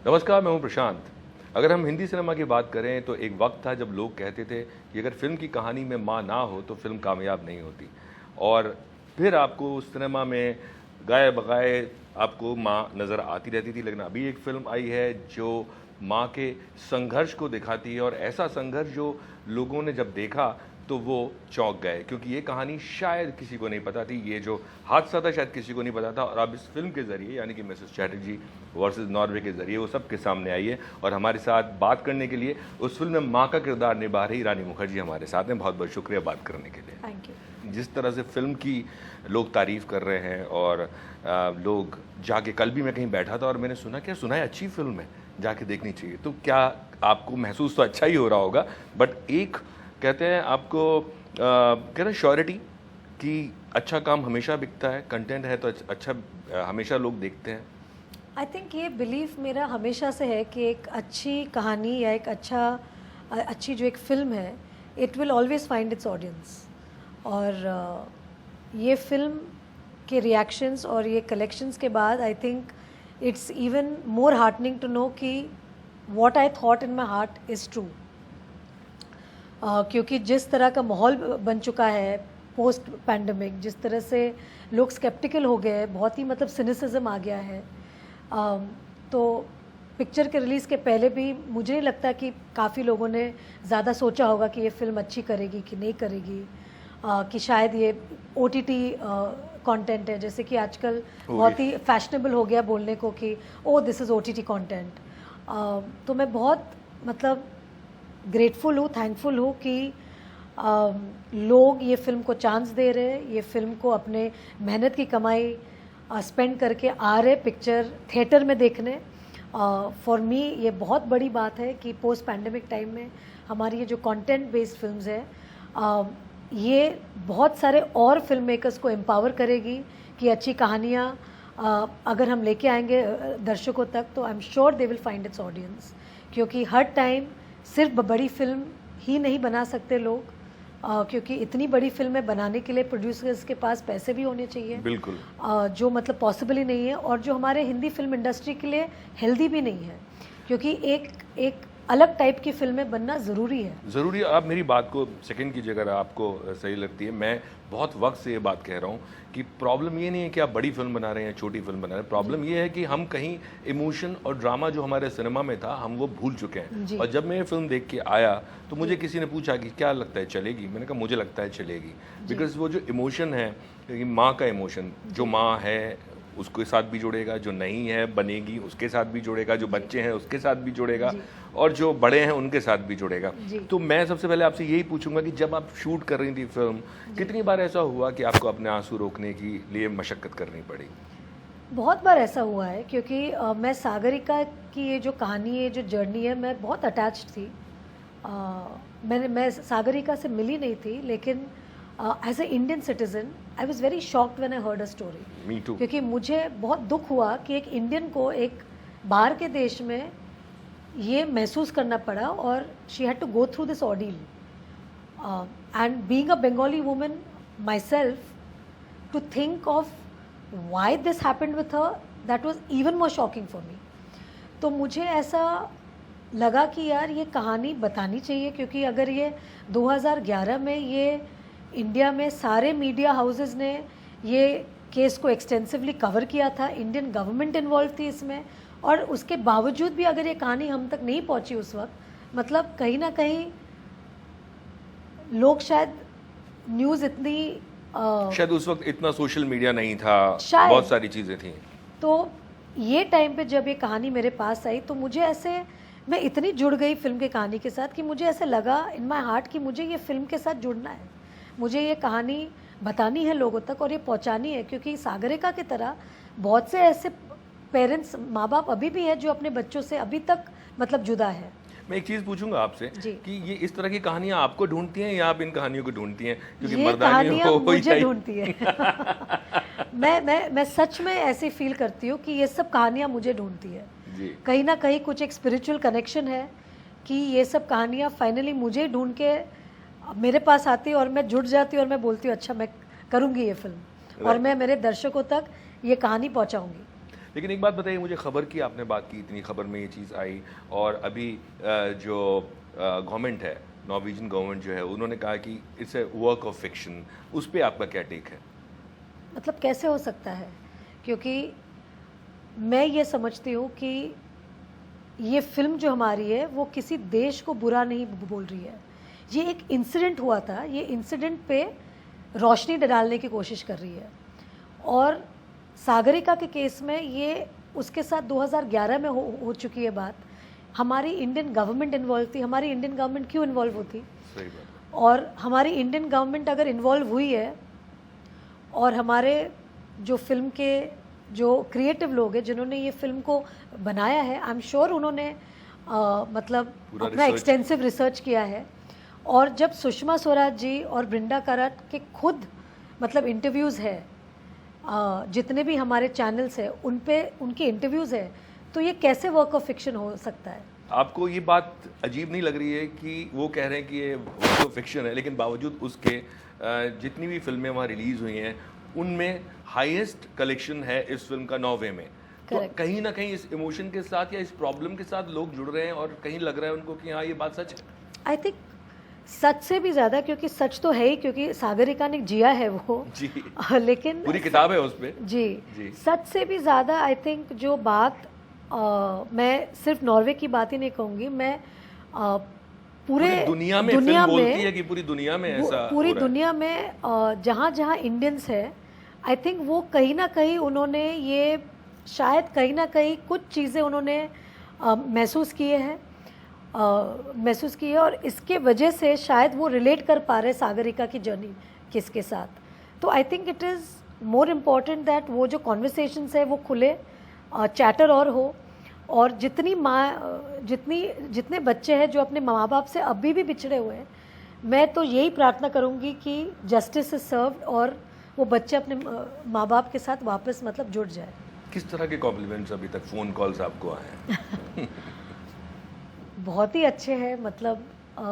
नमस्कार, मैं हूं प्रशांत। अगर हम हिंदी सिनेमा की बात करें तो एक वक्त था जब लोग कहते थे कि अगर फिल्म की कहानी में माँ ना हो तो फिल्म कामयाब नहीं होती, और फिर आपको उस सिनेमा में गाए बगाए आपको माँ नज़र आती रहती थी। लेकिन अभी एक फिल्म आई है जो माँ के संघर्ष को दिखाती है, और ऐसा संघर्ष जो लोगों ने जब देखा तो वो चौंक गए, क्योंकि ये कहानी शायद किसी को नहीं पता थी। ये जो हादसा था शायद किसी को नहीं पता था, और अब इस फिल्म के ज़रिए यानी कि मिसेस चैटर्जी वर्सेस नॉर्वे के ज़रिए वो सबके सामने आई है। और हमारे साथ बात करने के लिए उस फिल्म में माँ का किरदार निभा रही रानी मुखर्जी हमारे साथ हैं। बहुत बहुत शुक्रिया बात करने के लिए। Thank you. जिस तरह से फिल्म की लोग तारीफ़ कर रहे हैं, और लोग जाके, कल भी मैं कहीं बैठा था और मैंने सुना क्या सुना है अच्छी फिल्म है, जाके देखनी चाहिए, तो क्या आपको महसूस तो अच्छा ही हो रहा होगा, बट एक कहते हैं आपको कहते हैं श्योरिटी कि अच्छा काम हमेशा बिकता है, कंटेंट है तो अच्छा हमेशा लोग देखते हैं। आई थिंक ये बिलीफ मेरा हमेशा से है कि एक अच्छी कहानी या एक अच्छी जो एक फिल्म है, it will always find its audience. और ये फिल्म के रिएक्शंस और ये कलेक्शंस के बाद I think it's even more heartening to know कि what I thought in my heart is true. क्योंकि जिस तरह का माहौल बन चुका है पोस्ट पैंडमिक, जिस तरह से लोग स्केप्टिकल हो गए, बहुत ही मतलब सिनिसिज्म आ गया है। तो पिक्चर के रिलीज़ के पहले भी मुझे नहीं लगता कि काफ़ी लोगों ने ज़्यादा सोचा होगा कि ये फिल्म अच्छी करेगी कि नहीं करेगी, कि शायद ये OTT कंटेंट है, जैसे कि आजकल बहुत ही फैशनेबल हो गया बोलने को कि ओ दिस इज़ OTT कंटेंट। तो मैं बहुत मतलब ग्रेटफुल हूँ, थैंकफुल हूँ कि लोग ये फिल्म को चांस दे रहे हैं, ये फिल्म को अपने मेहनत की कमाई स्पेंड करके आ रहे पिक्चर थिएटर में देखने। फॉर मी ये बहुत बड़ी बात है कि पोस्ट पैंडमिक टाइम में हमारी ये जो कंटेंट बेस्ड फिल्म्स है, ये बहुत सारे और फिल्म मेकर्स को एम्पावर करेगी कि अच्छी कहानियाँ अगर हम लेके आएंगे दर्शकों तक, तो I am sure they will find its audience. क्योंकि हर टाइम सिर्फ बड़ी फिल्म ही नहीं बना सकते लोग, क्योंकि इतनी बड़ी फिल्में बनाने के लिए प्रोड्यूसर्स के पास पैसे भी होने चाहिए, बिल्कुल, जो मतलब पॉसिबल ही नहीं है, और जो हमारे हिंदी फिल्म इंडस्ट्री के लिए हेल्दी भी नहीं है, क्योंकि एक अलग टाइप की फिल्में बनना ज़रूरी है। ज़रूरी। आप मेरी बात को सेकंड कीजिए अगर आपको सही लगती है। मैं बहुत वक्त से ये बात कह रहा हूँ कि प्रॉब्लम ये नहीं है कि आप बड़ी फिल्म बना रहे हैं, छोटी फिल्म बना रहे हैं, प्रॉब्लम ये है कि हम कहीं इमोशन और ड्रामा जो हमारे सिनेमा में था हम वो भूल चुके हैं। और जब मैं ये फिल्म देख के आया तो मुझे किसी ने पूछा कि क्या लगता है चलेगी, मैंने कहा मुझे लगता है चलेगी, बिकॉज वो जो इमोशन है, माँ का इमोशन, जो माँ है उसके साथ भी जुड़ेगा, जो नहीं है बनेगी उसके साथ भी जुड़ेगा, जो बच्चे हैं उसके साथ भी जुड़ेगा, और जो बड़े हैं उनके साथ भी जुड़ेगा। तो मैं सबसे पहले आपसे यही पूछूंगा कि जब आप शूट कर रही थी फिल्म, कितनी बार ऐसा हुआ कि आपको अपने आंसू रोकने के लिए मशक्कत करनी पड़ी? बहुत बार ऐसा हुआ है, क्योंकि मैं सागरिका की ये जो कहानी है, जो जर्नी है, मैं बहुत अटैच्ड थी। मैं सागरिका से मिली नहीं थी, लेकिन as a Indian citizen I was very shocked when I heard a story. Me too. क्योंकि मुझे बहुत दुख हुआ कि एक इंडियन को एक बाहर के देश में ये महसूस करना पड़ा, और she had to go through this ordeal. And being a Bengali woman myself, to think of why this happened with her, that was even more shocking for me. तो मुझे ऐसा लगा कि यार ये कहानी बतानी चाहिए, क्योंकि अगर ये 2011 में ये इंडिया में सारे मीडिया हाउसेस ने ये केस को एक्सटेंसिवली कवर किया था, इंडियन गवर्नमेंट इन्वॉल्व थी इसमें, और उसके बावजूद भी अगर ये कहानी हम तक नहीं पहुंची उस वक्त, मतलब कहीं ना कहीं लोग शायद न्यूज़ इतनी शायद उस वक्त इतना सोशल मीडिया नहीं था, बहुत सारी चीज़ें थी। तो ये टाइम पे जब ये कहानी मेरे पास आई तो मुझे ऐसे, मैं इतनी जुड़ गई फिल्म के कहानी के साथ कि मुझे ऐसे लगा इन माई हार्ट कि मुझे ये फिल्म के साथ जुड़ना है, मुझे ये कहानी बतानी है लोगों तक और ये पहुंचानी है। क्योंकि सागरिका की तरह बहुत से ऐसे पेरेंट्स, माँ बाप अभी भी है जो अपने बच्चों से अभी तक मतलब जुदा है। मैं एक चीज़ पूछूंगा आपसे कि ये इस तरह की कहानियां आपको ढूंढती हैं या आप इन कहानियों को ढूंढती हैं? क्योंकि ये कहानियां मुझे ढूंढती है। मैं सच में ऐसे फील करती हूँ कि ये सब कहानियां मुझे ढूंढती है। कहीं ना कहीं कुछ एक स्पिरिचुअल कनेक्शन है कि ये सब कहानियां फाइनली मुझे ढूंढ के मेरे पास आती है, और मैं जुड़ जाती हूँ और मैं बोलती हूँ अच्छा मैं करूँगी ये फिल्म, और मैं मेरे दर्शकों तक ये कहानी पहुँचाऊँगी। लेकिन एक बात बताइए मुझे, खबर की आपने बात की, इतनी खबर में ये चीज़ आई, और अभी जो गवर्नमेंट है, नॉर्वेजियन गवर्नमेंट जो है, उन्होंने कहा कि it's a work of fiction, उस पर आपका क्या टेक है? मतलब कैसे हो सकता है, क्योंकि मैं ये समझती हूँ कि ये फिल्म जो हमारी है वो किसी देश को बुरा नहीं बोल रही है। ये एक इंसिडेंट हुआ था, ये इंसिडेंट पे रोशनी डालने की कोशिश कर रही है। और सागरिका के केस में ये उसके साथ 2011 में हो चुकी है बात। हमारी इंडियन गवर्नमेंट इन्वॉल्व थी। हमारी इंडियन गवर्नमेंट क्यों इन्वॉल्व होती? सही बात। और हमारी इंडियन गवर्नमेंट अगर इन्वॉल्व हुई है, और हमारे जो फिल्म के जो क्रिएटिव लोग हैं जिन्होंने ये फिल्म को बनाया है, आई एम श्योर उन्होंने मतलब अपना एक्सटेंसिव रिसर्च किया है। और जब सुषमा स्वराज जी और ब्रिंडा काराट के खुद मतलब इंटरव्यूज़ है, जितने भी हमारे चैनल्स हैं उन पे उनके इंटरव्यूज़ है, तो ये कैसे वर्क ऑफ फिक्शन हो सकता है? आपको ये बात अजीब नहीं लग रही है कि वो कह रहे हैं कि ये वर्क ऑफ फिक्शन है, लेकिन बावजूद उसके जितनी भी फिल्में वहाँ रिलीज़ हुई हैं उनमें हाईएस्ट कलेक्शन है इस फिल्म का नॉर्वे में। तो कहीं ना कहीं इस इमोशन के साथ या इस प्रॉब्लम के साथ लोग जुड़ रहे हैं, और कहीं लग रहा है उनको कि हाँ ये बात सच है। आई थिंक सच से भी ज़्यादा, क्योंकि सच तो है ही, क्योंकि सागरिका ने जिया है वो जी। लेकिन पूरी किताब है उस पे। जी। सच से भी ज़्यादा आई थिंक जो बात मैं सिर्फ नॉर्वे की बात ही नहीं कहूँगी, मैं पूरे दुनिया में फिल्म बोलती है कि पूरी दुनिया में ऐसा पूरी दुनिया में जहाँ जहाँ इंडियंस है, आई थिंक वो कहीं ना कहीं उन्होंने ये शायद कहीं ना कहीं कुछ चीज़ें उन्होंने महसूस किए हैं, महसूस की है, और इसके वजह से शायद वो रिलेट कर पा रहे सागरिका की जर्नी किसके साथ। तो I think it is more important that वो जो कॉन्वर्सेशंस है वो खुले, चैटर और जितने बच्चे हैं जो अपने माँ बाप से अभी भी बिछड़े हुए हैं, मैं तो यही प्रार्थना करूँगी कि जस्टिस इज सर्व्ड और वो बच्चे अपने माँ बाप के साथ वापस मतलब जुड़ जाए। किस तरह के कॉम्प्लीमेंट्स अभी तक फ़ोन कॉल्स आपको आए हैं? बहुत ही अच्छे हैं, मतलब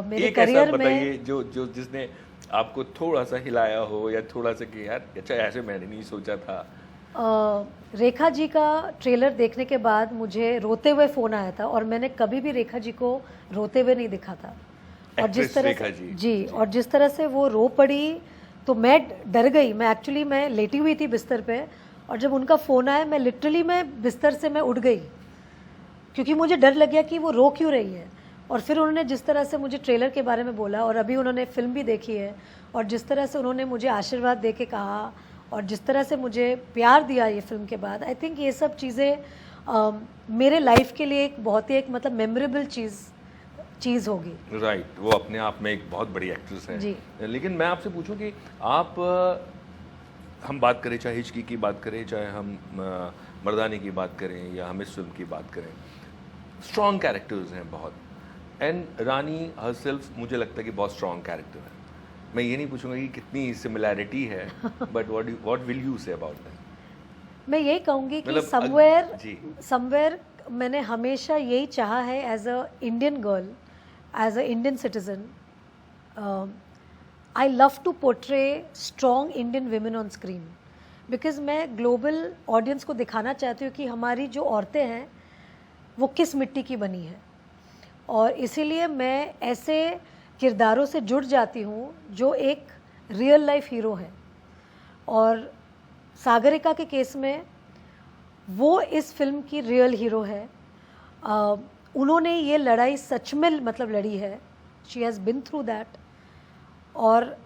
मेरे एक करियर ऐसा में बताइए जो जिसने आपको थोड़ा सा हिलाया हो, या थोड़ा सा कि यार अच्छा ऐसे मैंने नहीं सोचा था। रेखा जी का ट्रेलर देखने के बाद मुझे रोते हुए फ़ोन आया था, और मैंने कभी भी रेखा जी को रोते हुए नहीं देखा था। और जिस तरह से जी, और जिस तरह से वो रो पड़ी तो मैं डर गई। मैं लेटी हुई थी बिस्तर पे, और जब उनका फ़ोन आया मैं लिटरली बिस्तर से मैं उठ गई, क्योंकि मुझे डर लग गया कि वो रो क्यों रही है। और फिर उन्होंने जिस तरह से मुझे ट्रेलर के बारे में बोला, और अभी उन्होंने फिल्म भी देखी है, और जिस तरह से उन्होंने मुझे आशीर्वाद दे के कहा, और जिस तरह से मुझे प्यार दिया ये फिल्म के बाद, आई थिंक ये सब चीज़ें मेरे लाइफ के लिए एक बहुत ही एक मतलब मेमोरेबल चीज़ होगी। राइट, वो अपने आप में एक बहुत बड़ी एक्ट्रेस है जी। लेकिन मैं आपसे पूछूं कि आप हम बात करें, चाहे हिचकी की बात करें, चाहे हम मर्दानी की बात करें, या हम इस फिल्म की बात करें, स्ट्रॉन्ग कैरेक्टर्स हैं बहुत, एंड रानी हरसेल्फ मुझे लगता है कि बहुत स्ट्रॉन्ग कैरेक्टर है। मैं ये नहीं पूछूंगा कि कितनी सिमिलैरिटी है, but what will you say about that? मैं यही कहूँगी कि समवेयर मैंने हमेशा यही चाहा है as a Indian girl, as a Indian citizen, I love to portray strong Indian women on screen, because मैं ग्लोबल ऑडियंस को दिखाना चाहती हूँ कि हमारी जो औरतें हैं वो किस मिट्टी की बनी है। और इसीलिए मैं ऐसे किरदारों से जुड़ जाती हूँ जो एक रियल लाइफ हीरो है। और सागरिका के केस में वो इस फिल्म की रियल हीरो है। उन्होंने ये लड़ाई सच में मतलब लड़ी है, she has been through that. और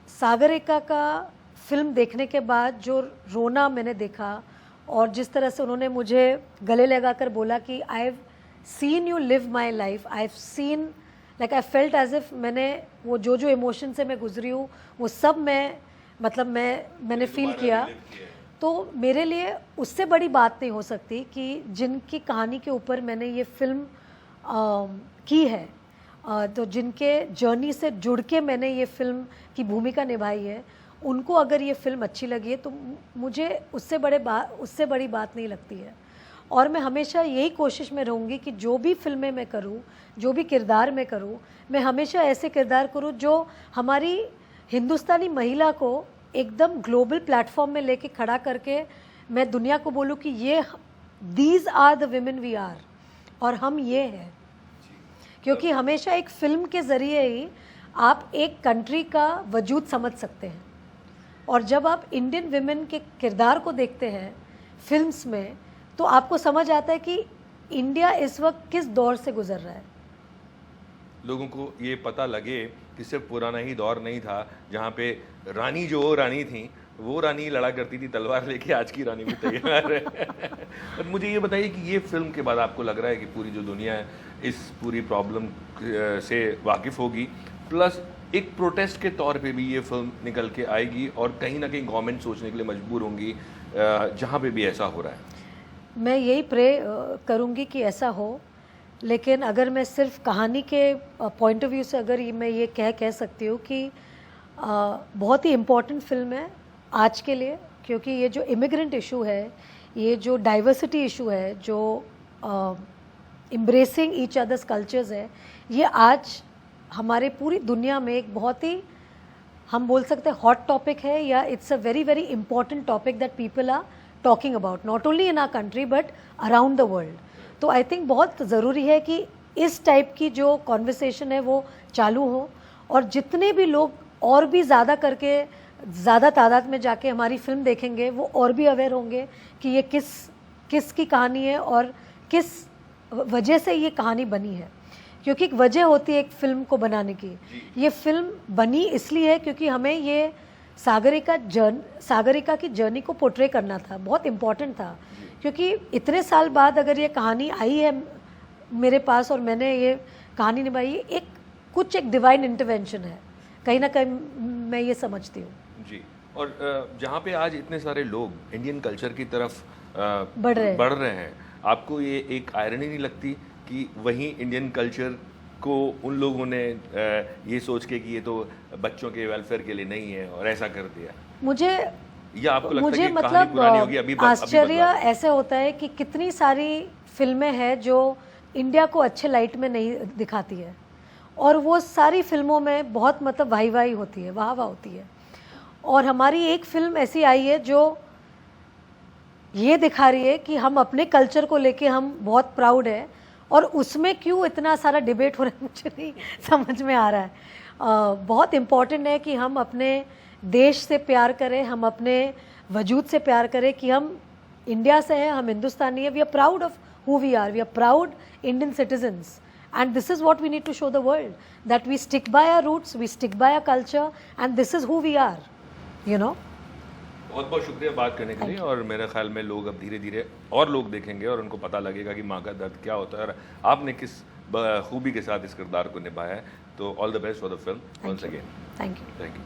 सागरिका का फिल्म देखने के बाद जो रोना मैंने देखा, और जिस तरह से उन्होंने मुझे गले लगाकर बोला कि I have seen you live my life, I have seen like I felt as if मैंने वो जो इमोशन से मैं गुजरी हूँ वो सब मैंने फील किया। तो मेरे लिए उससे बड़ी बात नहीं हो सकती कि जिनकी कहानी के ऊपर मैंने ये फिल्म की है, तो जिनके जर्नी से जुड़ के मैंने ये फिल्म की भूमिका निभाई है, उनको अगर ये फिल्म अच्छी लगी है तो मुझे उससे बड़ी बात नहीं लगती है। और मैं हमेशा यही कोशिश में रहूँगी कि जो भी फिल्में मैं करूँ, जो भी किरदार मैं करूँ, मैं हमेशा ऐसे किरदार करूँ जो हमारी हिंदुस्तानी महिला को एकदम ग्लोबल प्लेटफॉर्म में लेके खड़ा करके मैं दुनिया को बोलूँ कि these are the women we are, और हम ये हैं। क्योंकि हमेशा एक फिल्म के ज़रिए ही आप एक कंट्री का वजूद समझ सकते हैं, और जब आप इंडियन विमेन के किरदार को देखते हैं फिल्म्स में तो आपको समझ आता है कि इंडिया इस वक्त किस दौर से गुजर रहा है। लोगों को ये पता लगे कि सिर्फ पुराना ही दौर नहीं था जहाँ पे रानी जो रानी थी वो रानी लड़ा करती थी तलवार लेके, आज की रानी भी तैयार है। पर मुझे ये बताइए कि ये फिल्म के बाद आपको लग रहा है कि पूरी जो दुनिया है इस पूरी प्रॉब्लम से वाकिफ़ होगी, प्लस एक प्रोटेस्ट के तौर पे भी ये फिल्म निकल के आएगी और कहीं ना कहीं गवर्नमेंट सोचने के लिए मजबूर होंगी जहाँ पे भी ऐसा हो रहा है? मैं यही प्रे करूँगी कि ऐसा हो, लेकिन अगर मैं सिर्फ कहानी के पॉइंट ऑफ व्यू से अगर मैं ये कह सकती हूँ कि बहुत ही इम्पोर्टेंट फिल्म है आज के लिए, क्योंकि ये जो इमिग्रेंट इशू है, ये जो डाइवर्सिटी इशू है, जो एम्ब्रेसिंग ईच अदर्स कल्चर्स है, ये आज हमारे पूरी दुनिया में एक बहुत ही, हम बोल सकते हैं, हॉट टॉपिक है, या it's a very very important topic that people are talking about, not only in our country but around the world. तो आई थिंक बहुत ज़रूरी है कि इस टाइप की जो कॉन्वर्सेशन है वो चालू हो, और जितने भी लोग और भी ज़्यादा करके ज़्यादा तादाद में जाके हमारी फिल्म देखेंगे वो और भी अवेयर होंगे कि ये किस की कहानी है और किस वजह से ये कहानी बनी है। क्योंकि एक वजह होती है एक फिल्म को बनाने की। ये फिल्म बनी इसलिए है क्योंकि हमें ये सागरिका की जर्नी को पोर्ट्रे करना था, बहुत इम्पॉर्टेंट था। क्योंकि इतने साल बाद अगर ये कहानी आई है मेरे पास और मैंने ये कहानी निभाई, एक डिवाइन इंटरवेंशन है, कहीं ना कहीं मैं ये समझती हूँ जी। और जहाँ पे आज इतने सारे लोग इंडियन कल्चर की तरफ बढ़ रहे हैं, आपको ये एक आयरनी नहीं लगती कि वहीं इंडियन कल्चर को उन लोगों ने ये सोच के कि ये तो बच्चों के वेलफेयर के लिए नहीं है और ऐसा कर दिया? मुझे या आपको लगता मुझे है कि मतलब कहानी पुरानी होगी, अभी आश्चर्य ऐसे होता है कि कितनी सारी फिल्में हैं जो इंडिया को अच्छे लाइट में नहीं दिखाती है, और वो सारी फिल्मों में बहुत मतलब वाही होती है, वाह होती है। और हमारी एक फिल्म ऐसी आई है जो ये दिखा रही है कि हम अपने कल्चर को लेके हम बहुत प्राउड है, और उसमें क्यों इतना सारा डिबेट हो रहा है मुझे नहीं समझ में आ रहा है। बहुत इम्पॉर्टेंट है कि हम अपने देश से प्यार करें, हम अपने वजूद से प्यार करें कि हम इंडिया से हैं, हम हिंदुस्तानी हैं, we are proud of who we are proud Indian citizens, and this is what we need to show the world, that we stick by our roots, we stick by our culture, and this is who we are, you know. बहुत बहुत शुक्रिया बात करने के लिए, और मेरे ख्याल में लोग अब धीरे धीरे और लोग देखेंगे और उनको पता लगेगा कि माँ का दर्द क्या होता है और आपने किस खूबी के साथ इस किरदार को निभाया है। तो all the best for the film once again. Thank you.